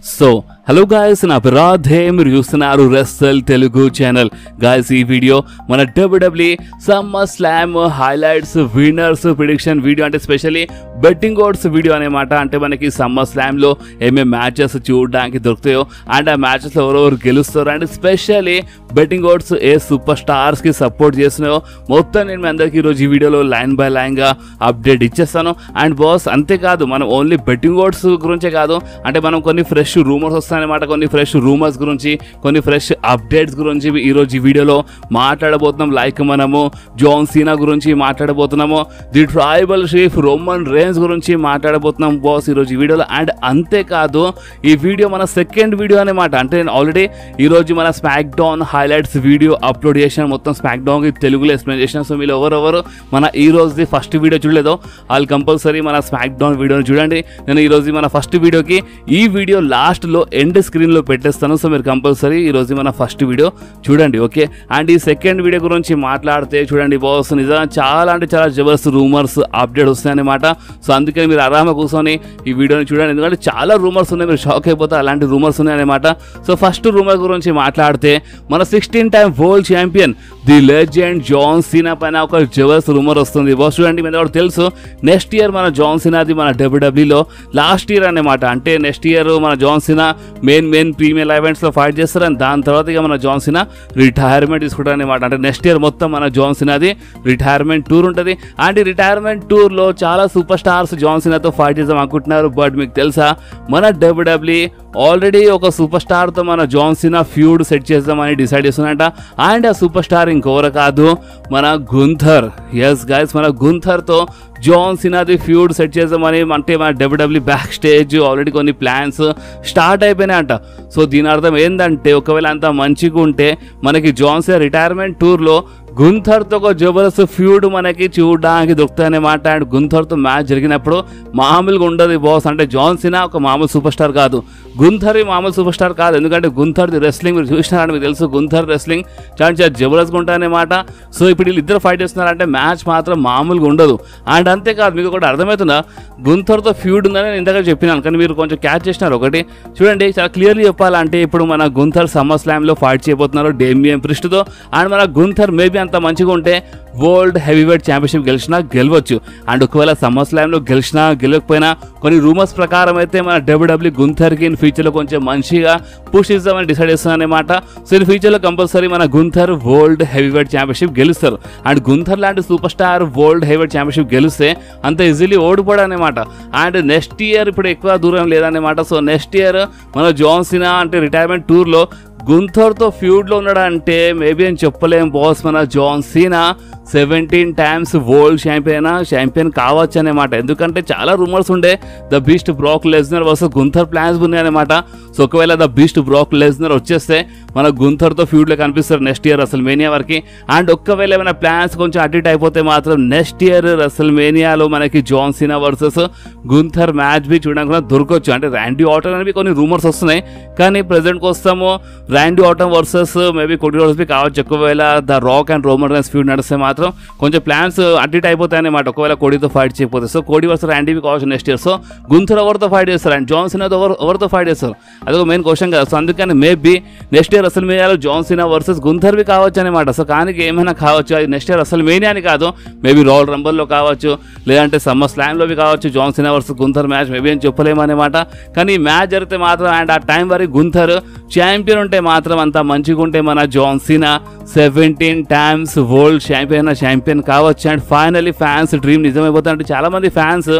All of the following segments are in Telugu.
So, hello guys, na Radhe మీరు చూస్తున్నారు రెస్సల్ తెలుగు ఛానల్. గాయ్స్ ఈ వీడియో మన WWE summer slam highlights winners prediction video, అంటే స్పెషల్లీ బెట్టింగ్ ఓడ్స్ వీడియో అనమాట. అంటే మనకి సమ్మర్ స్లామ్ లో ఏమేమి మ్యాచెస్ చూడడానికి దొరుకుతాయో అండ్ ఆ మ్యాచెస్ లో ఎవరెవరు గెలుస్తారో అండ్ స్పెషల్లీ బెట్టింగ్ ఓడ్స్ ఏ సూపర్ స్టార్స్ కి సపోర్ట్ చేస్తున్నాయో మొత్తం నేను మీ అందరికీ ఈరోజు ఈ వీడియోలో లైన్ బై లైన్ గా అప్డేట్ ఇచ్చేస్తాను. అండ్ బాస్ అంతేకాదు, మనం ఓన్లీ బెట్టింగ్ ఓడ్స్ గురించే కాదు, అంటే మనం కొన్ని ఫ్రెష్ రూమర్స్ వస్తాయన్నమాట, కొన్ని ఫ్రెష్ రూమర్స్ గురించి, కొన్ని ఫ్రెష్ అప్డేట్స్ గురించి ఈరోజు ఈ వీడియోలో మాట్లాడబోతున్నాం. లైక్ మనము జాన్ సీనా గురించి మాట్లాడబోతున్నాము, the tribal chief Roman rains గురించి మాట్లాడబోతున్నాం బాస్ ఈరోజు ఈ వీడియోలో. అండ్ అంతేకాదు ఈ వీడియో మన సెకండ్ వీడియో అనమాట. అంటే నేను ఆల్రెడీ ఈరోజు మన smack down highlights video upload చేశాను, మొత్తం స్మాక్ డౌన్కి తెలుగులో ఎక్స్ప్లెయిన్ చేశాను. సో మీరు ఎవరెవరు మన ఈ రోజుది ఫస్ట్ వీడియో చూడలేదో వాళ్ళు కంపల్సరీ మన స్మాక్ డౌన్ వీడియోని చూడండి. నేను ఈరోజు మన ఫస్ట్ వీడియోకి ఈ వీడియో లాస్ట్లో ఎండ్ స్క్రీన్లో పెట్టేస్తాను. సో మీరు కంపల్సరీ ఈరోజు మన ఫస్ట్ వీడియో చూడండి, ఓకే. అండ్ ఈ సెకండ్ వీడియో గురించి మాట్లాడితే చూడండి బాస్, నిజంగా చాలా అంటే చాలా జబర్దస్త్ రూమర్స్ అప్డేట్ వస్తాయన్నమాట. సో అందుకని మీరు ఆరామ కూర్చొని ఈ వీడియోని చూడండి, ఎందుకంటే చాలా రూమర్స్ ఉన్నాయి, మీరు షాక్ అయిపోతారు, అలాంటి రూమర్స్ ఉన్నాయన్నమాట. సో ఫస్ట్ రూమర్ గురించి మాట్లాడితే మన 16 time world champion the legend John Cena పైన ఒక జబర్దస్త్ రూమర్ వస్తుంది బాస్. చూడండి మీద కూడా తెలుసు, నెక్స్ట్ ఇయర్ మన జాన్ సీనాది మన డబ్ల్యూడబ్ల్యూలో లాస్ట్ ఇయర్ అనమాట. అంటే నెక్స్ట్ ఇయర్ మన John Cena main premier events లో ఫైట్ చేస్తారు, అండ్ దాని తర్వాత ఇక మన జాన్ సీనా రిటైర్మెంట్ తీసుకుంటారు అనమాట. అంటే నెక్స్ట్ ఇయర్ మొత్తం మన జాన్ సీనాది రిటైర్మెంట్ టూర్ ఉంటుంది. అండ్ ఈ రిటైర్మెంట్ టూర్ లో చాలా సూపర్ స్టార్స్ జాన్ సీనాతో ఫైట్ చేద్దాం అనుకుంటున్నారు. బట్ మీకు తెలుసా, మన డబ్ల్యూడబ్ల్యూ ఆల్రెడీ ఒక సూపర్ స్టార్ తో మన జాన్ సీనా ఫ్యూడ్ సెట్ చేద్దామని డిసైడ్ చేస్తున్నట. అండ్ ఆ సూపర్ స్టార్ ఇంకెవరు కాదు, మన గుంథర్. ఎస్ గైస్, మన గుంథర్ తో జాన్ సీనాది ఫ్యూడ్ సెట్ చేద్దామని, అంటే మన డబ్ల్యూడబ్ల్యూ బ్యాక్ స్టేజ్ ఆల్రెడీ కొన్ని ప్లాన్స్ స్టార్ట్ అయిపోయినాయి అంట. సో దీని అర్థం ఏంటంటే, ఒకవేళ అంత మంచిగా ఉంటే మనకి జాన్ సీనా రిటైర్మెంట్ టూర్లో గుంథర్తో ఒక జబర్దస్త్ ఫ్యూడ్ మనకి చూడడానికి దొరుకుతాయన్నమాట. అండ్ గుంథర్తో మ్యాచ్ జరిగినప్పుడు మామూలుగా ఉండదు బాస్. అంటే జాన్ సీనా ఒక మామూలు సూపర్ స్టార్ కాదు, గుంథర్ మామూలు సూపర్ స్టార్ కాదు. ఎందుకంటే గుంథర్ది రెస్లింగ్ మీరు చూసినారని మీకు తెలుసు, గుంథర్ రెస్లింగ్ చాలా చాలా జబర్దస్త్గా ఉంటాయన్నమాట. సో ఇప్పుడు వీళ్ళిద్దరు ఫైట్ చేస్తున్నారంటే మ్యాచ్ మాత్రం మామూలుగా ఉండదు. అండ్ అంతేకాదు, మీకు ఒకటి అర్థమవుతుందా, గుంథర్తో ఫ్యూడ్ ఉందని నేను ఇంతగా చెప్పినాను, కానీ మీరు కొంచెం క్యాచ్ చేసినారు. ఒకటి చూడండి, చాలా క్లియర్లీ చెప్పాలంటే ఇప్పుడు మన గుంథర్ సమ్మర్ స్లామ్లో ఫైట్ చేయబోతున్నారు డేమియన్ ప్రిస్ట్తో. అండ్ మన గుంథర్ మేబీ అంత మంచిగా ఉంటే వరల్డ్ హెవీవెయిట్ ఛాంపియన్షిప్ గెలవచ్చు. అండ్ ఒకవేళ సమ్మర్ స్లామ్లో గెలవకపోయినా కొన్ని రూమర్స్ ప్రకారం అయితే మన డబ్ల్యూడబ్ల్యూ గుంథర్కి ఇన్ ఫ్యూచర్లో కొంచెం మంచిగా పుష్ ఇద్దామని డిసైడ్ చేస్తున్నారన్నమాట. సో ఇన్ ఫ్యూచర్లో కంపల్సరీ మన గుంథర్ వరల్డ్ హెవీవెయిట్ ఛాంపియన్షిప్ గెలుస్తారు. అండ్ గుంథర్ లాంటి super star world heavyweight championship గెలిస్తే అంత ఈజీలీ ఓడిపోవడం అనమాట. అండ్ నెక్స్ట్ ఇయర్ ఇప్పుడు ఎక్కువ దూరం లేదన్నమాట. సో నెక్స్ట్ ఇయర్ మన జాన్ సీనా అంటే రిటైర్మెంట్ టూర్లో గుంథర్తో ఫ్యూడ్లో ఉన్నాడంటే మేబీ అని చెప్పలేం బాస్. మన John Cena 17 times world champion కావచ్చు అనమాట. ఎందుకంటే చాలా రూమర్స్ ఉండే the Beast Brock Lesnar versus Gunther plans ఉన్నాయన్నమాట. సో ఒకవేళ ద బీస్ట్ బ్రాక్ లెస్నర్ వచ్చేస్తే మన గుంథర్తో ఫ్యూడ్లో కనిపిస్తారు నెక్స్ట్ ఇయర్ రసల్ మేనియా వరకు. అండ్ ఒక్కవేళ ఏమైనా ప్లాన్స్ కొంచెం అటు ఇటు అయిపోతే మాత్రం నెక్స్ట్ ఇయర్ రసల్ మేనియాలో మనకి John Cena versus Gunther match బి చూడడానికి దొరకవచ్చు. అంటే ర్యాండీ ఆర్టన్ అనేవి కొన్ని రూమర్స్ వస్తున్నాయి, కానీ ప్రెసెంట్ కోసము Randy Orton versus maybe Cody Rhodes బి కావచ్చు. ఒకవేళ the Rock and Roman Reigns feud నడిస్తే మాత్రం కొంచెం ప్లాన్స్ అటు ఇటు అయిపోతాయి అనమాట, ఒకవేళ కోడితో ఫైట్ చేయకపోతే. సో కోడి వర్సెస్ ర్యాండీవి కావచ్చు నెక్స్ట్ ఇయర్. సో గుంథర్ ఎవరితో ఫైట్ చేస్తారు అండ్ జాన్ సీనా ఎవరితో ఫైట్ చేస్తారు, అదొక మెయిన్ క్వశ్చన్ కదా. సో అందుకని మేబీ నెక్స్ట్ ఇయర్ అసలు మేనియాలో జాన్ సీనా వర్సెస్ గుంథర్వి కావచ్చు అనమాట. సో కానీ ఏమైనా కావచ్చు, అది నెక్స్ట్ ఇయర్ అసలు మేనియా అని కాదు, మేబీ రాయల్ రంబల్లో కావచ్చు, లేదంటే సమ్మర్ స్లామ్లోవి కావచ్చు. John Cena versus Gunther match maybe అని చెప్పలేము అనమాట. కానీ ఈ మ్యాచ్ జరిగితే మాత్రం అండ్ ఆ టైం వరకు గుంథర్ ఛాంపియన్ ఉంటే మాత్రం అంత మంచిగా ఉంటే మన John Cena 17 times world champion కావచ్చు. అండ్ ఫైనలీ ఫ్యాన్స్ డ్రీమ్ నిజమైపోతుంది. అంటే చాలా మంది ఫ్యాన్స్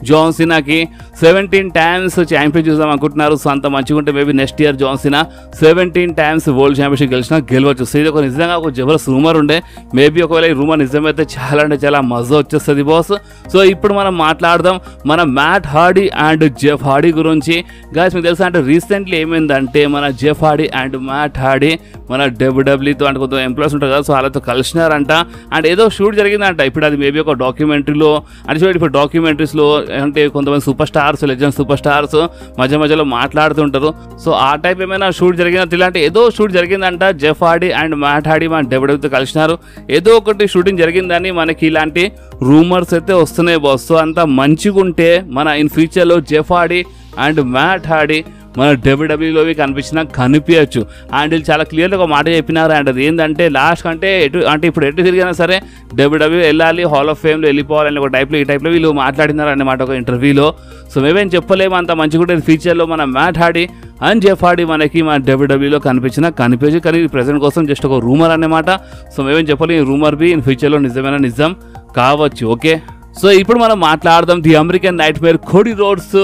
జాన్ సీనాకి 17 టైమ్స్ ఛాంపియన్ చూద్దాం అనుకుంటున్నారు. సో అంత మంచిగా ఉంటే maybe next year John Cena 17 times world championship గెలవచ్చు. సో ఇది ఒక నిజంగా ఒక జబర్దస్త్ రూమర్ ఉండే. మేబీ ఒకవేళ ఈ రూమర్ నిజమైతే చాలా అంటే చాలా మజా వచ్చేస్తుంది బాస్. సో ఇప్పుడు మనం మాట్లాడదాం మన Matt Hardy and Jeff Hardy గురించి. గాయస్ మీకు తెలుసా, అంటే రీసెంట్లీ ఏమైందంటే మన Jeff Hardy and Matt Hardy మన డబ్ల్యూడబ్ల్యూతో అంటే కొంత ఎంప్లాయీస్ ఉంటారు కదా, సో వాళ్ళతో కలిసినారంట. అండ్ ఏదో షూట్ జరిగిందంట. ఇప్పుడు అది మేబీ ఒక డాక్యుమెంటరీలో అంటే చూడండి, ఇప్పుడు డాక్యుమెంటరీస్లో అంటే కొంతమంది super stars legend super stars మధ్యలో మాట్లాడుతుంటారు. సో ఆ టైప్ ఏమైనా షూట్ జరిగినట్టు ఇలాంటి ఏదో షూట్ జరిగిందంట. Jeff Hardy and Matt Hardy మన డబ్ల్యూడబ్ల్యూతో కలిసినారు, ఏదో ఒకటి షూటింగ్ జరిగిందని మనకి ఇలాంటి రూమర్స్ అయితే వస్తున్నాయి బాస్. సో అంత మంచిగా ఉంటే మన ఇన్ ఫ్యూచర్లో Jeff Hardy and Matt Hardy మన డబ్ల్యూడబ్ల్యూలోవి కనిపించచ్చు. అండ్ వీళ్ళు చాలా క్లియర్గా ఒక మాట చెప్పినారు. అండ్ అది ఏంటంటే లాస్ట్ అంటే ఇప్పుడు ఎటు తిరిగినా సరే డబ్ల్యూడబ్ల్యూ వెళ్ళాలి, హాల్ ఆఫ్ ఫేమ్లో వెళ్ళిపోవాలని ఒక టైప్లో ఈ టైప్లో వీళ్ళు మాట్లాడినారు అన్నమాట ఒక ఇంటర్వ్యూలో. సో మేమేం చెప్పలేము, అంత మంచిగా ఉంటుంది ఫ్యూచర్లో మన Matt Hardy and Jeff Hardy మనకి మన డబ్ల్యూడబ్ల్యూలో కనిపించు. కానీ ప్రెజెంట్ కోసం జస్ట్ ఒక రూమర్ అన్నమాట. సో మేమేం చెప్పలేము, ఈ రూమర్ బి ఇన్ ఫ్యూచర్లో నిజం కావచ్చు. ఓకే, సో ఇప్పుడు మనం మాట్లాడదాం the American night Meyer Cody Rhodes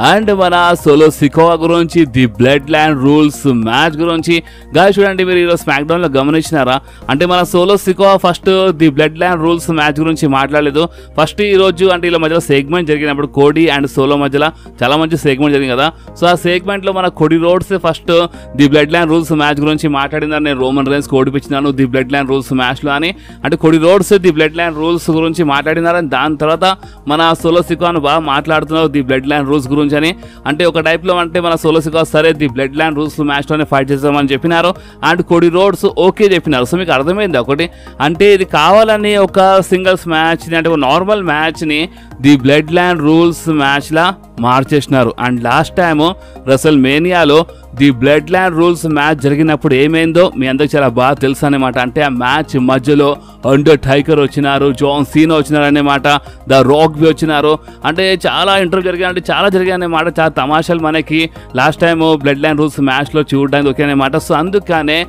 and మన సోలో సికోవా గురించి, the blood land rules match గురించి. గాయ్స్ చూడండి, మీరు ఈరోజు స్మాక్ డౌన్లో గమనించినారా అంటే మన Solo Sikoa first the blood land rules match గురించి మాట్లాడలేదు. ఫస్ట్ ఈ రోజు అంటే ఇలా మధ్యలో సెగ్మెంట్ జరిగినప్పుడు కోడీ అండ్ సోలో మధ్యలో చాలా మంచి సెగ్మెంట్ జరిగింది కదా. సో ఆ సెగ్మెంట్లో మన Cody Rhodes first the blood land rules match గురించి మాట్లాడినారు. నేను రోమన్ రైన్స్ ఓడిపించినాను ది బ్లడ్ ల్యాండ్ రూల్స్ మ్యాచ్లో అని. అంటే Cody Rhodes the blood land rules గురించి మాట్లాడినారని, దాని తర్వాత మన సోలో సికోవాను బాగా మాట్లాడుతున్నారు ది బ్లడ్ ల్యాండ్ రూల్స్ గురించి అని. అంటే ఒక టైప్లో అంటే మన సోలో సికోవా సరే ది బ్లడ్ ల్యాండ్ రూల్స్ మ్యాచ్లోనే ఫైట్ చేద్దామని చెప్పినారు. అండ్ కోడీ రోడ్స్ ఓకే చెప్పినారు. సో మీకు అర్థమైంది ఒకటి, అంటే ఇది కావాలని ఒక సింగిల్స్ మ్యాచ్ని అంటే ఒక నార్మల్ మ్యాచ్ని ది బ్లడ్ ల్యాండ్ రూల్స్ మ్యాచ్లా మార్చేసినారు. అండ్ లాస్ట్ టైము రెసల్ మేనియాలో the blood land rules match జరిగినప్పుడు ఏమైందో మీ అందరికి చాలా బాగా తెలుసు అనమాట. అంటే ఆ మ్యాచ్ మధ్యలో అండర్ టైగర్ వచ్చినారు, జాన్ సీనా వచ్చినారు అన్నమాట, ద రాక్ బి వచ్చినారు. అంటే చాలా ఇంటర్వ్యూ జరిగాయి, అంటే చాలా జరిగాయి అన్నమాట. చాలా తమాషాలు మనకి last time blood land rules మ్యాచ్లో చూడడానికి ఓకే అనమాట. సో అందుకనే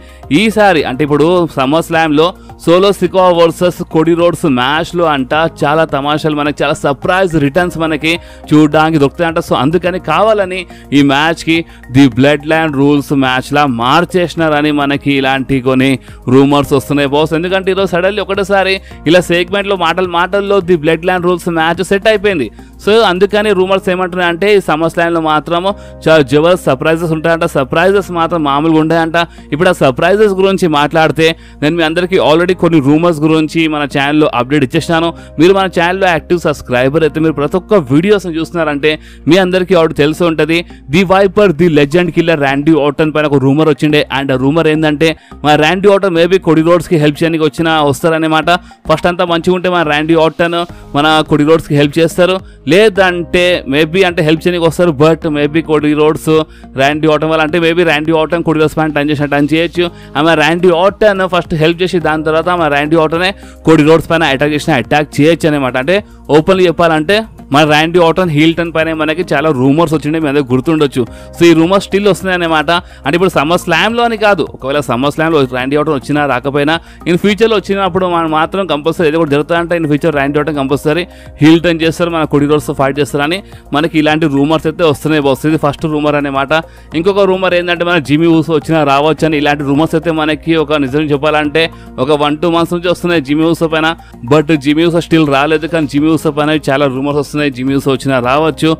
ఈసారి అంటే ఇప్పుడు సమ్మర్ స్లామ్లో Solo Sikoa versus Cody Rhodes మ్యాచ్లో అంట చాలా తమాషాలు మనకి, చాలా సర్ప్రైజ్ రిటర్న్స్ మనకి చూడడానికి దొరుకుతాయంట. సో అందుకని కావాలని ఈ మ్యాచ్కి ది బ్లడ్ ల్యాండ్ రూల్స్ మ్యాచ్లా మార్చేసినారని మనకి ఇలాంటి కొన్ని రూమర్స్ వస్తున్నాయి బాస్. ఎందుకంటే ఈరోజు సడన్లీ ఒకటేసారి ఇలా సెగ్మెంట్లో మాటల్లో the blood land rules match set అయిపోయింది. సో అందుకని రూమర్స్ ఏమంటున్నాయి అంటే ఈ సమ్మర్ స్లామ్లో మాత్రము చాలా జబర్దస్త్ సర్ప్రైజెస్ ఉంటాయంట. సర్ప్రైజెస్ మాత్రం మామూలుగా ఉంటాయంట. ఇప్పుడు ఆ సర్ప్రైజెస్ గురించి మాట్లాడితే నేను మీ అందరికీ ఆల్రెడీ కొన్ని రూమర్స్ గురించి మన ఛానల్లో అప్డేట్ ఇచ్చేసాను. మీరు మన ఛానల్లో యాక్టివ్ సబ్స్క్రైబర్ అయితే మీరు ప్రతి ఒక్క వీడియోస్ని చూస్తున్నారంటే మీ అందరికీ ఆల్రెడీ తెలిసి ఉంటుంది. The viper the legend killer Randy Orton పైన ఒక రూమర్ వచ్చిండే. అండ్ ఆ రూమర్ ఏంటంటే మన ర్యాండీ ఆర్టన్ మేబీ కోడీ రోడ్స్కి హెల్ప్ చేయడానికి వస్తారనమాట. ఫస్ట్ అంతా మంచిగా ఉంటే మన ర్యాండీ ఆర్టన్ మన కోడీ రోడ్స్కి హెల్ప్ చేస్తారు, లేదంటే మేబీ అంటే హెల్ప్ చేయడానికి వస్తారు. But maybe Cody Rhodes Randy Orton వల్ల అంటే maybe Randy Orton Cody Rhodes పైన టర్న్ చేయొచ్చు. ఆమె ర్యాండీ ఆర్టన్ ఫస్ట్ హెల్ప్ చేసి దాని తర్వాత ఆమె ర్యాండీ ఆర్టనే కోడీ రోడ్స్ పైన అటాక్ చేయొచ్చు అనమాట. అంటే ఓపెన్లీ చెప్పాలంటే మన ర్యాండీ ఆర్టన్ హీల్టన్ పైన మనకి చాలా రూమర్స్ వచ్చిండే, మీ అందరికి గుర్తుండొచ్చు. సో ఈ రూమర్స్ స్టిల్ వస్తున్నాయి అనమాట. అంటే ఇప్పుడు సమ్మర్ స్లామ్లో అని కాదు, ఒకవేళ సమ్మర్ స్లామ్లో ర్యాండీ ఆర్టన్ వచ్చినా రాకపోయినా ఇన్ ఫ్యూచర్లో వచ్చినప్పుడు మనం మాత్రం కంపల్సరీ ఏదో ఒకటి జరుగుతుందంటే in future Randy Orton compulsory heel turn చేస్తారు, మన కోడీ రోడ్స్తో ఫైట్ చేస్తారని మనకి ఇలాంటి రూమర్స్ అయితే వస్తున్నాయి బాస్. ఇది ఫస్ట్ రూమర్ అనమాట. ఇంకొక రూమర్ ఏంటంటే మన జిమ్మీ ఊసో వచ్చినా రావచ్చు అని ఇలాంటి రూమర్స్ అయితే మనకి ఒక నిజం చెప్పాలంటే ఒక 1-2 months నుంచి వస్తున్నాయి జిమ్మీ ఊసో పైన. బట్ జిమ్మీ ఊసో స్టిల్ రాలేదు, కానీ జిమ్మీ ఊసో పైన చాలా రూమర్స్ వస్తున్నాయి, జిమ్మీ ఊసో వచ్చినా రావచ్చు.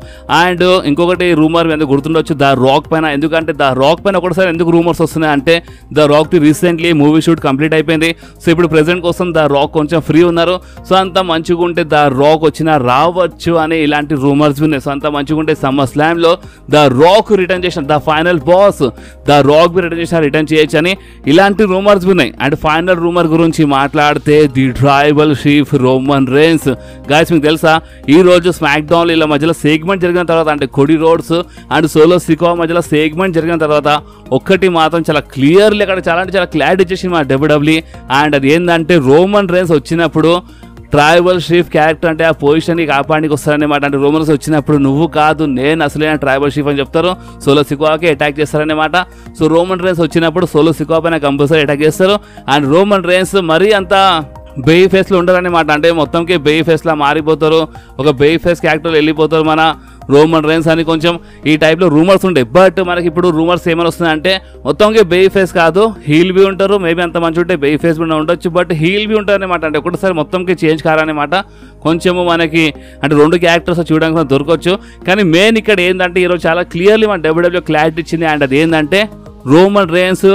అండ్ ఇంకొకటి రూమర్ ఎందుకు గుర్తుండొచ్చు ద రాక్ పైన. ఎందుకంటే ద రాక్ పైన ఒకటిసారి ఎందుకు రూమర్స్ వస్తున్నాయి అంటే the rock recently movie shoot complete అయిపోయింది. సో ఇప్పుడు ప్రెసెంట్ కోసం ద రాక్ కొంచెం ఫ్రీ ఉన్నారు. సో అంత మంచిగా ఉంటే ద రాక్ వచ్చినా రావచ్చు అని ఇలాంటి రూమర్స్ ఉన్నాయి. సో అంత మంచిగా ఉంటే సమ్మర్ స్లామ్లో ద రాక్ రిటర్న్ చేసిన the final boss the Rock బి రిటర్న్ చేయొచ్చు అని ఇలాంటి రూమర్స్ ఉన్నాయి. అండ్ ఫైనల్ రూమర్ గురించి మాట్లాడితే the tribal chief Roman Reigns. Guys మీకు తెలుసా ఈ రోజు స్మాక్ డౌన్ ఇలా మధ్యలో సెగ్మెంట్ జరిగిన తర్వాత అంటే Cody Rhodes and solo Sikoa మధ్యలో సెగ్మెంట్ జరిగిన తర్వాత ఒక్కటి మాత్రం చాలా క్లియర్లీ అక్కడ చాలా అంటే చాలా క్లారిటీ ఇచ్చేసింది మా డబ్ల్యూడబ్ల్యూఈ. అండ్ అది ఏంటంటే రోమన్ రైన్స్ వచ్చినప్పుడు ట్రైబల్ చీఫ్ క్యారెక్టర్ అంటే ఆ పొజిషన్ని కాపాడానికి వస్తారనమాట. అంటే రోమన్స్ వచ్చినప్పుడు నువ్వు కాదు నేను అసలైన ట్రైబల్ చీఫ్ అని చెప్తారు, సోలో సికోవాకి అటాక్ చేస్తారనమాట. సో రోమన్ రైన్స్ వచ్చినప్పుడు సోలో సికోవా పైన కంపల్సరీ అటాక్ చేస్తారు. అండ్ రోమన్ రైన్స్ మరీ అంత బెయి ఫేస్లో ఉండరనమాట. అంటే మొత్తంకి బెయి ఫేస్లా మారిపోతారు, ఒక బెయి ఫేస్ క్యారెక్టర్లో వెళ్ళిపోతారు మన రోమన్ రైన్స్ అని కొంచెం ఈ టైప్లో రూమర్స్ ఉంటాయి. బట్ మనకి ఇప్పుడు రూమర్స్ ఏమైనా వస్తున్నాయంటే మొత్తంకి బెయి ఫేస్ కాదు హీల్ బి ఉంటారు. మేబీ అంత మంచి ఉంటే బెయి ఫేస్ కూడా ఉండొచ్చు, బట్ హీల్ బి ఉంటారు అనమాట. అంటే ఒకటిసారి మొత్తంకి చేంజ్ కారనమాట. కొంచెము మనకి అంటే 2 క్యారెక్టర్స్ చూడడానికి దొరకవచ్చు. కానీ మెయిన్ ఇక్కడ ఏంటంటే ఈరోజు చాలా క్లియర్లీ మన డబ్ల్యూడబ్ల్యూ క్లారిటీ ఇచ్చింది. అండ్ అది ఏంటంటే రోమన్ రైన్స్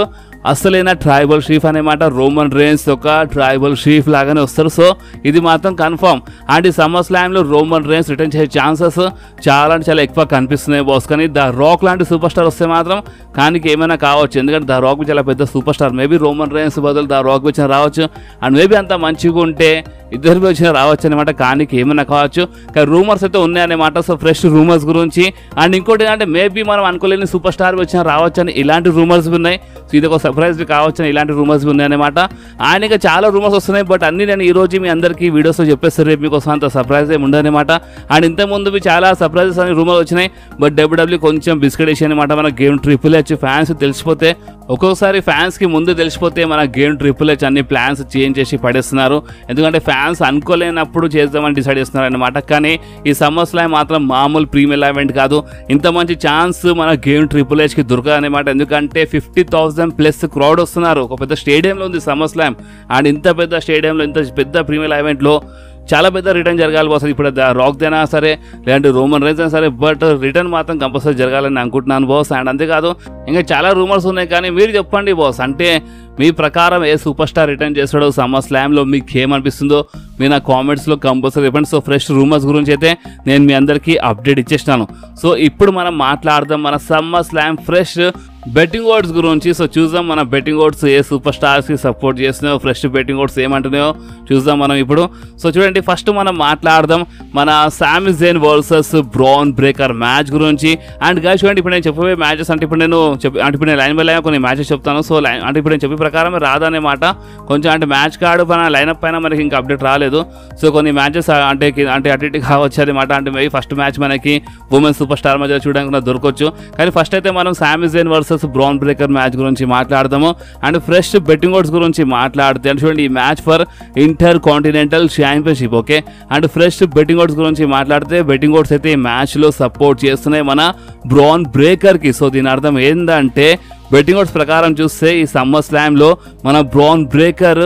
అసలైన ట్రైబల్ చీఫ్ అనమాట. రోమన్ రేన్స్ ఒక ట్రైబల్ చీఫ్ లాగానే వస్తారు. సో ఇది మాత్రం కన్ఫర్మ్. అండ్ ఈ సమ్మర్ స్లామ్ లో రోమన్ రేన్స్ రిటర్న్ చేసే ఛాన్సెస్ చాలా అంటే చాలా ఎక్కువ కనిపిస్తున్నాయి బాస్. కానీ ద రాక్ లాంటి సూపర్ స్టార్ వస్తే మాత్రం కానీ ఏమైనా కావచ్చు. ఎందుకంటే ద రాక్ చాలా పెద్ద super star. Maybe Roman rains బదులు ద రాక్ వచ్చిన రావచ్చు. అండ్ మేబీ అంత మంచిగా ఉంటే ఇద్దరికి వచ్చిన రావచ్చు అనమాట. కానీ ఏమైనా కావచ్చు. కానీ రూమర్స్ అయితే ఉన్నాయన్నమాట. సో ఫ్రెష్ రూమర్స్ గురించి. అండ్ ఇంకోటి ఏంటంటే మేబీ మనం అనుకోలేని సూపర్ స్టార్ వచ్చిన రావచ్చు అని ఇలాంటి రూమర్స్ ఉన్నాయి. సో ఇది ఒక సర్ప్రైజ్ కావచ్చు అని ఇలాంటి రూమర్స్ ఉన్నాయన్నమాట. అండ్ ఇంకా చాలా రూమర్స్ వస్తున్నాయి. బట్ అన్ని నేను ఈ రోజు మీ అందరికీ వీడియోస్లో చెప్పేస్తారు. రేపు మీకోసం అంత సర్ప్రైజ్ ఏమి ఉండదన్నమాట. అండ్ ఇంతకుముందు చాలా సర్ప్రైజెస్ అని రూమర్ వచ్చినాయి. బట్ డబ్ల్యూడబ్ల్యూ కొంచెం బిస్కెట్ వేసి అనమాట. మన గేమ్ ట్రిపుల్ హెచ్ ఫ్యాన్స్ తెలిసిపోతే ఒక్కొక్కసారి ఫ్యాన్స్కి ముందు తెలిసిపోతే మన గేమ్ ట్రిపుల్ హెచ్ అన్ని ప్లాన్స్ చేంజ్ చేసి పడేస్తున్నారు. ఎందుకంటే ఫ్యాన్స్ అనుకోలేనప్పుడు చేద్దామని డిసైడ్ చేస్తున్నారు అనమాట. కానీ ఈ సమ్మర్ స్లామ్ మాత్రం మామూలు ప్రీమియర్ ఈవెంట్ కాదు. ఇంత మంచి ఛాన్స్ మన గేమ్ ట్రిపుల్ హెచ్కి దొరకదు అనమాట. ఎందుకంటే 50,000+ క్రౌడ్ వస్తున్నారు. ఒక పెద్ద స్టేడియంలో ఉంది సమ్మర్ స్లామ్. అండ్ ఇంత పెద్ద స్టేడియంలో ఇంత పెద్ద ప్రీమియర్ ఈవెంట్లో చాలా పెద్ద రిటర్న్ జరగాలి బాస్. ఇప్పుడు రాక్ అయినా సరే లేదంటే రోమన్ రైన్స్ అయినా సరే, బట్ రిటర్న్ మాత్రం కంపల్సరీ జరగాలని అనుకుంటున్నాను బాస్. అండ్ అంతేకాదు ఇంకా చాలా రూమర్స్ ఉన్నాయి. కానీ మీరు చెప్పండి బాస్, అంటే మీ ప్రకారం ఏ సూపర్ స్టార్ రిటర్న్ చేస్తాడో సమ్మర్ స్లామ్లో మీకు ఏమనిపిస్తుందో మీరు నా కామెంట్స్లో కంపల్సరీ చెప్పండి. సో ఫ్రెష్ రూమర్స్ గురించి అయితే నేను మీ అందరికీ అప్డేట్ ఇచ్చేస్తాను. సో ఇప్పుడు మనం మాట్లాడదాం మన summer slam fresh betting odds గురించి. సో చూద్దాం మన బెట్టింగ్ ఓడ్స్ ఏ సూపర్ స్టార్స్కి సపోర్ట్ చేస్తున్నాయో, ఫ్రెష్ బెట్టింగ్ ఓడ్స్ ఏమంటున్నాయో చూద్దాం మనం ఇప్పుడు. సో చూడండి, ఫస్ట్ మనం మాట్లాడదాం మన సామి Jain versus bran breaker match గురించి. అండ్ గాయస్ చూడండి, ఇప్పుడు నేను చెప్పే మ్యాచెస్ అంటే ఇప్పుడు నేను లైన్ బై లైన్ కొన్ని మ్యాచెస్ చెప్తాను. సో అంటే ఇప్పుడు నేను చెప్పే ప్రకారం రాదన్నమాట. కొంచెం అంటే మ్యాచ్ కార్డు పైన లైనప్ పైన మనకి ఇంకా అప్డేట్ రాలేదు. సో కొన్ని మ్యాచెస్ అంటే అటు ఇటు కావచ్చు అనమాట. అంటే మేబీ ఫస్ట్ మ్యాచ్ మనకి ఉమెన్ సూపర్ స్టార్ మధ్య చూడడానికి దొరకవచ్చు. కానీ ఫస్ట్ అయితే మనం సామి Jain versus bran breaker match గురించి మాట్లాడదాము. అండ్ ఫ్రెష్ బెట్టింగ్ ఓడ్స్ గురించి మాట్లాడితే చూడండి, ఈ match for inter continental championship. Okay, and fresh betting odds గురించి మాట్లాడితే బెట్టింగ్ ఓడ్స్ అయితే ఈ మ్యాచ్లో సపోర్ట్ చేస్తున్నాయి మన బ్రాన్ బ్రేకర్కి. సో దీని అర్థం ఏంటంటే బెట్టింగ్ ఓడ్స్ ప్రకారం చూస్తే ఈ సమ్మర్ స్లామ్లో మన bran breaker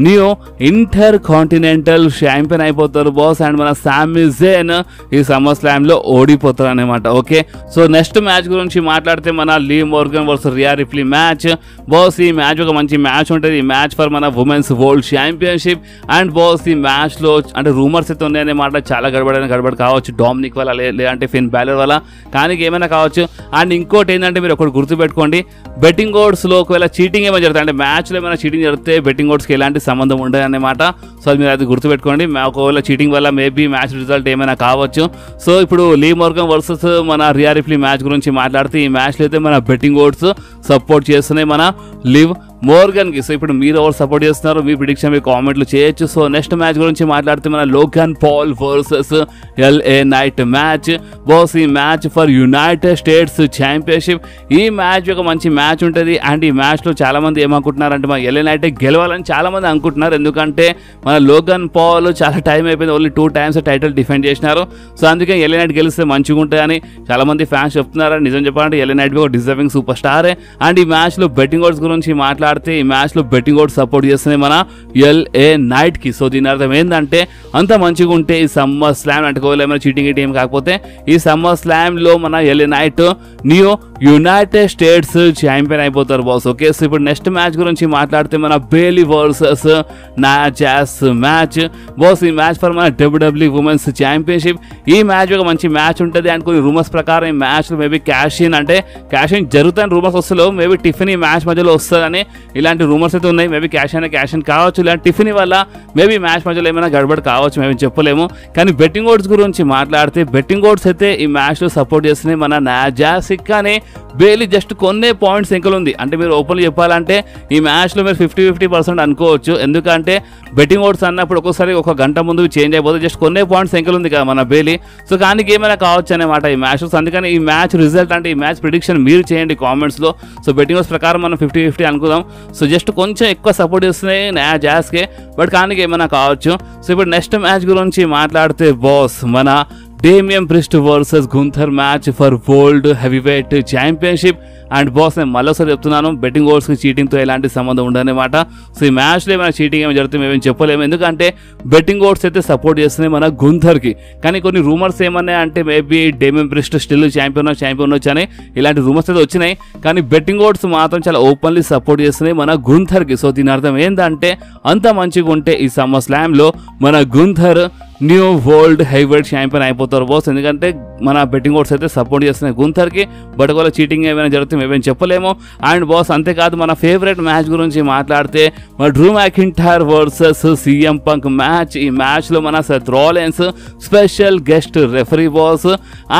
new inter continental champion అయిపోతారు బాస్. అండ్ మన సామి జైన్ ఈ సమ్మర్ స్లామ్లో ఓడిపోతారు అనమాట. ఓకే, సో నెక్స్ట్ మ్యాచ్ గురించి మాట్లాడితే మన లీ Morgan versus Riya రిప్లీ match boss. ఈ మ్యాచ్ ఒక మంచి మ్యాచ్ ఉంటుంది. ఈ మ్యాచ్ ఫర్ మన women's world championship. And boss ఈ మ్యాచ్లో అంటే రూమర్స్ అయితే ఉన్నాయన్నమాట. చాలా గడబడి కావచ్చు, డామినిక్ వల్ల లేదంటే ఫిన్ బ్యాలర్ వల్ల, కానీ ఏమైనా కావచ్చు. అండ్ ఇంకోటి ఏంటంటే మీరు ఒకటి గుర్తుపెట్టుకోండి, బెట్టింగ్ ఓడ్స్లో ఒకవేళ చీటింగ్ ఏమైనా జరుగుతుంది అంటే మ్యాచ్లో ఏమైనా చీటింగ్ జరిగితే బెట్టింగ్ ఓడ్స్కి ఎలాంటి సంబంధం ఉండదు అన్నమాట. సో అది మీరు అది గుర్తుపెట్టుకోండి. ఒకవేళ చీటింగ్ వల్ల మేబీ మ్యాచ్ రిజల్ట్ ఏమైనా కావచ్చు. సో ఇప్పుడు లీ మోర్గన్ వర్సెస్ మన రియా రిప్లీ మ్యాచ్ గురించి మాట్లాడితే ఈ మ్యాచ్లో అయితే మన బెట్టింగ్ ఓడ్స్ సపోర్ట్ చేస్తున్నాయి మన లివ్ మోర్గన్కి. సో ఇప్పుడు మీరు ఎవరు సపోర్ట్ చేస్తున్నారు, మీ ప్రిడిక్షన్ మీ కామెంట్లు చేయొచ్చు. సో నెక్స్ట్ మ్యాచ్ గురించి మాట్లాడితే మన Logan Paul versus LA Knight match boss. ఈ match for United States championship. ఈ మ్యాచ్ ఒక మంచి మ్యాచ్ ఉంటుంది. అండ్ ఈ మ్యాచ్లో చాలామంది ఏమనుకుంటున్నారంటే మన LA నైట్ గెలవాలని చాలామంది అనుకుంటున్నారు. ఎందుకంటే మన లోగన్ పాల్ చాలా టైం అయిపోయింది, ఓన్లీ 2 times టైటిల్ డిఫెండ్ చేసినారు. సో అందుకే LA నైట్ గెలిస్తే మంచిగా ఉంటాయని చాలామంది ఫ్యాన్స్ చెప్తున్నారు. నిజం చెప్పాలంటే LA నైట్ ఒక డిజర్వింగ్ సూపర్ స్టారే. అండ్ ఈ మ్యాచ్లో బెట్టింగ్ ఓడ్స్ గురించి మాట్లాడితే ఈ మ్యాచ్లో బెట్టింగ్ ఓడ్స్ సపోర్ట్ చేస్తున్నాయి మన LA నైట్కి. సో దీని అర్థం ఏంటంటే అంత మంచిగా ఉంటే ఈ సమ్మర్ స్లామ్ అంటే ఏమైనా చీటింగ్ టీం కాకపోతే ఈ సమ్మర్ స్లామ్లో మన LA night new United states champion అయిపోతారు బాస్. ఓకే, సో ఇప్పుడు నెక్స్ట్ మ్యాచ్ గురించి మాట్లాడితే మన బేలీ వర్సెస్ నాయా జాస్ మ్యాచ్ బాస్. ఈ మ్యాచ్ ఫర్ మన WWE ఉమెన్స్ ఛాంపియన్షిప్. ఈ మ్యాచ్ ఒక మంచి మ్యాచ్ ఉంటుంది. అండ్ కొన్ని రూమర్స్ ప్రకారం ఈ మ్యాచ్లో మేబీ క్యాష్ ఇన్ జరుగుతాయని రూమర్స్ వస్తలేవు. మేబీ టిఫిన్ ఈ మ్యాచ్ మధ్యలో వస్తుందని ఇలాంటి రూమర్స్ అయితే ఉన్నాయి. మేబీ క్యాష్ ఇన్ కావచ్చు, ఇలాంటి టిఫిన్ వల్ల మేబీ మ్యాచ్ మధ్యలో ఏమైనా గడబడి కావచ్చు, మేము చెప్పలేము. కానీ బెట్టింగ్ ఓడ్స్ గురించి మాట్లాడితే బెట్టింగ్ ఓడ్స్ అయితే ఈ మ్యాచ్లో సపోర్ట్ చేస్తున్నాయి మన నాజాసిక్. కానీ బేలీ జస్ట్ కొన్నే పాయింట్స్ ఎంకలు ఉంది. అంటే మీరు ఓపెన్గా చెప్పాలంటే ఈ మ్యాచ్లో మీరు 50% అనుకోవచ్చు. ఎందుకంటే బెట్టింగ్ ఓడ్స్ అన్నప్పుడు ఒక్కోసారి ఒక గంట ముందు చేంజ్ అయిపోతుంది. జస్ట్ కొన్నే పాయింట్స్ ఎంకలు ఉంది కదా మన బేలీ. సో కానీ ఏమైనా కావచ్చు అనమాట ఈ మ్యాచ్లో. అందుకని ఈ మ్యాచ్ రిజల్ట్ అంటే ఈ మ్యాచ్ ప్రిడిక్షన్ మీరు చేయండి కామెంట్స్లో. సో బెట్టింగ్ ఓడ్స్ ప్రకారం మనం 50-50 అనుకుందాం. సో జస్ట్ కొంచెం ఎక్కువ సపోర్ట్ చేస్తున్నాయి నయా జాస్కే, బట్ కానీ ఏమైనా కావచ్చు. సో ఇప్పుడు నెక్స్ట్ మ్యాచ్ గురించి మాట్లాడితే బాస్ మన Damian priest versus Gunther match for world heavyweight championship. And boss నేను మళ్ళీసారి చెప్తున్నాను, బెట్టింగ్ ఓడ్స్కి చీటింగ్తో ఎలాంటి సంబంధం ఉండదన్నమాట. సో ఈ మ్యాచ్లో ఏమైనా చీటింగ్ ఏమైనా జరుగుతుంది మేమేం చెప్పలేము, ఎందుకంటే బెట్టింగ్ ఓడ్స్ అయితే సపోర్ట్ చేస్తున్నాయి మన గుంథర్కి. కానీ కొన్ని రూమర్స్ ఏమన్నాయి అంటే maybe Damian priest still champion వచ్చి అని ఇలాంటి రూమర్స్ అయితే వచ్చినాయి. కానీ బెట్టింగ్ ఓడ్స్ మాత్రం చాలా ఓపెన్లీ సపోర్ట్ చేస్తున్నాయి మన గుంథర్కి. సో దీని అర్థం ఏంటంటే అంత మంచిగా ఉంటే ఈ సమ్మర్ స్లామ్లో మన Gunther new world heavyweight champion అయిపోతారు బాస్, ఎందుకంటే మన బెట్టింగ్ ఓడ్స్ అయితే సపోర్ట్ చేస్తున్నాయి గుంథర్కి. బట్ ఒకవేళ చీటింగ్ ఏమైనా జరుగుతుంది మేమేం చెప్పలేము. అండ్ బాస్ అంతేకాదు మన ఫేవరెట్ మ్యాచ్ గురించి మాట్లాడితే మన Drew McIntyre versus CM punk match. ఈ మ్యాచ్లో మన Seth Rollins special guest referee boss.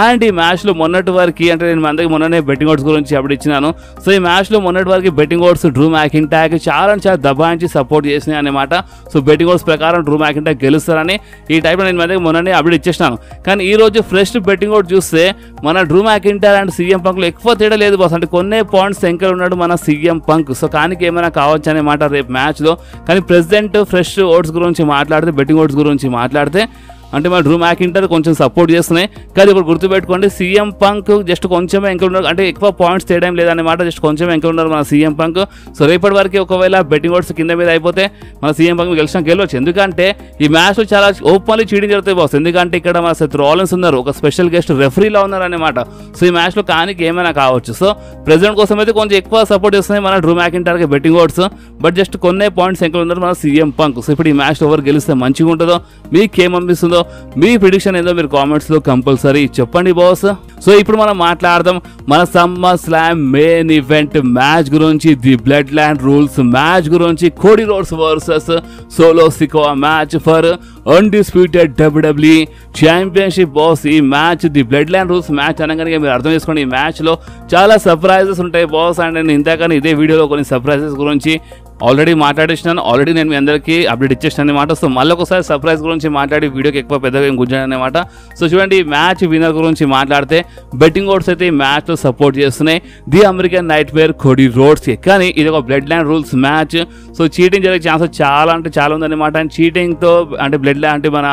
And ఈ మ్యాచ్లో మొన్నటి వరకు అంటే నేను అందరికి మొన్ననే బెట్టింగ్ ఓడ్స్ గురించి అప్పుడు ఇచ్చినాను. సో ఈ మ్యాచ్లో మొన్నటి వరకు బెట్టింగ్ ఓడ్స్ డ్రూ మ్యాకింటైర్కి చాలా దబాయించి సపోర్ట్ చేసినాయి అనమాట. సో బెట్టింగ్ ఓడ్స్ ప్రకారం డ్రూ మ్యాకింటైర్ గెలుస్తారని ఈ టైప్లో నేను మన దగ్గర మొన్ననే అప్డేట్ ఇచ్చేసినాను. కానీ ఈ రోజు ఫ్రెష్ బెట్టింగ్ ఓట్ చూస్తే మన డ్రూ మ్యాకింటైర్ అండ్ సీఎం పంక్లో ఎక్కువ తేడా లేదు బాస్, అంటే కొన్ని పాయింట్స్ ఎంకర్ ఉన్నాడు మన సీఎం పంక్. సో కానీ ఏమైనా కావచ్చు అనమాట రేపు మ్యాచ్లో. కానీ ప్రెసిడెంట్ ఫ్రెష్ ఓట్స్ గురించి మాట్లాడితే బెట్టింగ్ ఓట్స్ గురించి మాట్లాడితే అంటే మన డ్రూ మ్యాకింటైర్ కొంచెం సపోర్ట్ చేస్తున్నాయి. కానీ ఇప్పుడు గుర్తుపెట్టుకోండి సీఎం పంక్ జస్ట్ కొంచెమే ఎంకర్ ఉన్నారు, అంటే ఎక్కువ పాయింట్స్ తేడా లేదన్నమాట, జస్ట్ కొంచెం ఎంకర్ ఉన్నారు మన సీఎం పంక్. సో రేపటి వరకు ఒకవేళ బెట్టింగ్ ఓట్స్ కింద మీద అయిపోతే మన సీఎం పంక్ గెలవచ్చు, ఎందుకంటే ఈ మ్యాచ్లో చాలా ఓపెన్లీ చీటింగ్ జరుగుతాయి బాస్. ఎందుకంటే ఇక్కడ మన సెత్ రాలిన్స్ ఉన్నారు, ఒక స్పెషల్ గెస్ట్ రెఫరీలా ఉన్నారు అనమాట. సో ఈ మ్యాచ్లో కానీ ఏమైనా కావచ్చు. సో ప్రెసిడెంట్ కోసం అయితే కొంచెం ఎక్కువ సపోర్ట్ చేస్తున్నాయి మన డ్రూ మ్యాకింటైర్కి బెట్టింగ్ ఓట్స్, బట్ జస్ట్ కొన్ని పాయింట్స్ ఎంకర్ ఉన్నారు మన సీఎం పంక్. సో ఇప్పుడు ఈ మ్యాచ్లో ఎవరు గెలిస్తే మంచిగా ఉంటుందో, మీకేమనిపిస్తుందో, మీ ప్రిడిక్షన్ ఏదో మీరు కామెంట్స్లో కంపల్సరీ చెప్పండి బాస్. సో ఇప్పుడు మనం మాట్లాడదాం మన summer slam main event match గురించి, the blood land rules match గురించి. Cody Rhodes versus Solo Sikoa match for undisputed WWE championship boss. ఈ match the blood land rules match అనగానే మీరు అర్థం చేసుకోండి ఈ మ్యాచ్లో చాలా సర్ప్రైజెస్ ఉంటాయి బాస్. అండ్ నేను ఇంతకని ఇదే వీడియోలో కొన్ని సర్ప్రైజెస్ గురించి ఆల్రెడీ మాట్లాడేసినాను, ఆల్రెడీ నేను మీ అందరికీ అప్డేట్ ఇచ్చేసాను అనమాట. సో మళ్ళీ ఒకసారి సర్ప్రైజ్ గురించి మాట్లాడి వీడియోకి ఎక్కువ పెద్దగా ఏం గుంజాను అనమాట. సో చూడండి ఈ మ్యాచ్ విన్నర్ గురించి మాట్లాడితే బెట్టింగ్ ఓడ్స్ అయితే ఈ మ్యాచ్లో సపోర్ట్ చేస్తున్నాయి the American night Meyer Cody రోడ్స్కి. కానీ ఇది ఒక blood land rules match. So cheating జరిగే ఛాన్సెస్ చాలా అంటే చాలా ఉందన్నమాట. అండ్ చీటింగ్తో అంటే బ్లడ్ ల్యాండ్ అంటే మన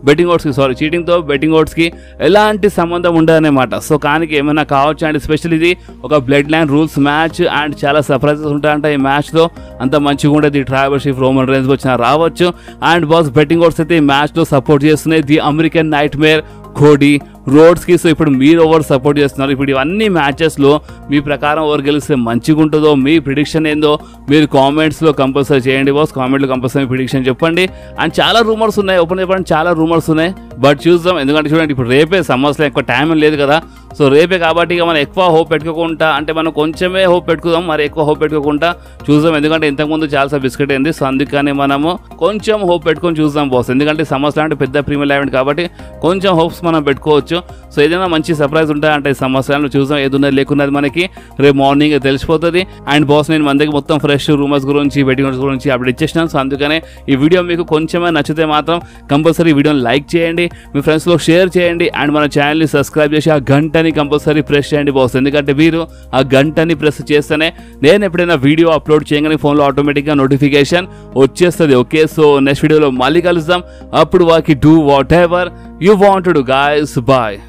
బెట్టింగ్ ఓడ్స్కి చీటింగ్తో బెట్టింగ్ ఓడ్స్కి ఎలాంటి సంబంధం ఉండదన్నమాట. సో కానీ ఏమైనా కావచ్చు. అండ్ స్పెషల్ ఇది ఒక blood land rules match and చాలా సర్ప్రైజెస్ ఉంటాయంట ఈ మ్యాచ్లో. అంత మంచిగా ఉండేది ట్రైబల్ షీఫ్ రోమన్ రేన్స్ వచ్చినా రావచ్చు. అండ్ బాస్ బెట్టింగ్ ఓడ్స్ అయితే ఈ మ్యాచ్లో సపోర్ట్ చేస్తున్నాయి the American night Meyer Cody రోడ్స్కి. సో ఇప్పుడు మీరు ఎవరు సపోర్ట్ చేస్తున్నారు, ఇప్పుడు ఇవన్నీ మ్యాచెస్లో మీ ప్రకారం ఎవరు గెలిస్తే మంచిగా ఉంటుందో, మీ ప్రిడిక్షన్ ఏందో మీరు కామెంట్స్లో కంపల్సరీ చేయండి బాస్. కామెంట్లో కంపల్సరీ ప్రిడిక్షన్ చెప్పండి. అండ్ చాలా రూమర్స్ ఉన్నాయి, ఓపెన్ చెప్పండి చాలా రూమర్స్ ఉన్నాయి, బట్ చూద్దాం. ఎందుకంటే చూడండి ఇప్పుడు రేపే సమ్మర్స్లో ఎక్కువ టైం లేదు కదా. సో రేపే కాబట్టి ఇక మనం ఎక్కువ హోప్ పెట్టుకోకుండా, అంటే మనం కొంచెమే హోప్ పెట్టుకుందాం, మరి ఎక్కువ హోప్ పెట్టుకోకుండా చూద్దాం. ఎందుకంటే ఇంతకుముందు చాలా బిస్కెట్ అయింది. సో అందుకని మనము కొంచెం హోప్ పెట్టుకొని చూద్దాం బాస్. ఎందుకంటే సమ్మర్స్ లాంటి పెద్ద ప్రీమియర్ ఈవెంట్ కాబట్టి కొంచెం హోప్స్ మనం పెట్టుకోవచ్చు. సో ఏదైనా మంచి సర్ప్రైజ్ ఉంటాయంటే సమ్మర్స్లో చూద్దాం. ఏదున్నది లేకున్నది మనకి రేపు మార్నింగ్ తెలిసిపోతుంది. అండ్ బాస్ నేను మన దగ్గర మొత్తం ఫ్రెష్ రూమర్స్ గురించి బెట్టింగ్ గురించి అప్డేట్ ఇచ్చేసినాను. సో అందుకనే ఈ వీడియో మీకు కొంచెమే నచ్చితే మాత్రం కంపల్సరీ వీడియోని లైక్ చేయండి, మీ ఫ్రెండ్స్లో షేర్ చేయండి. అండ్ మన ఛానల్ని సబ్స్క్రైబ్ చేసి ఆ గంటని కంపల్సరీ ప్రెస్ చేయండి బాస్. ఎందుకంటే మీరు ఆ గంటని ప్రెస్ చేస్తేనే నేను ఎప్పుడైనా వీడియో అప్లోడ్ చేయగానే ఫోన్లో ఆటోమేటిక్గా నోటిఫికేషన్ వచ్చేస్తుంది. ఓకే, సో నెక్స్ట్ వీడియోలో మళ్ళీ కలుద్దాం. అప్పుడు వాకి do whatever you want to do guys. Bye.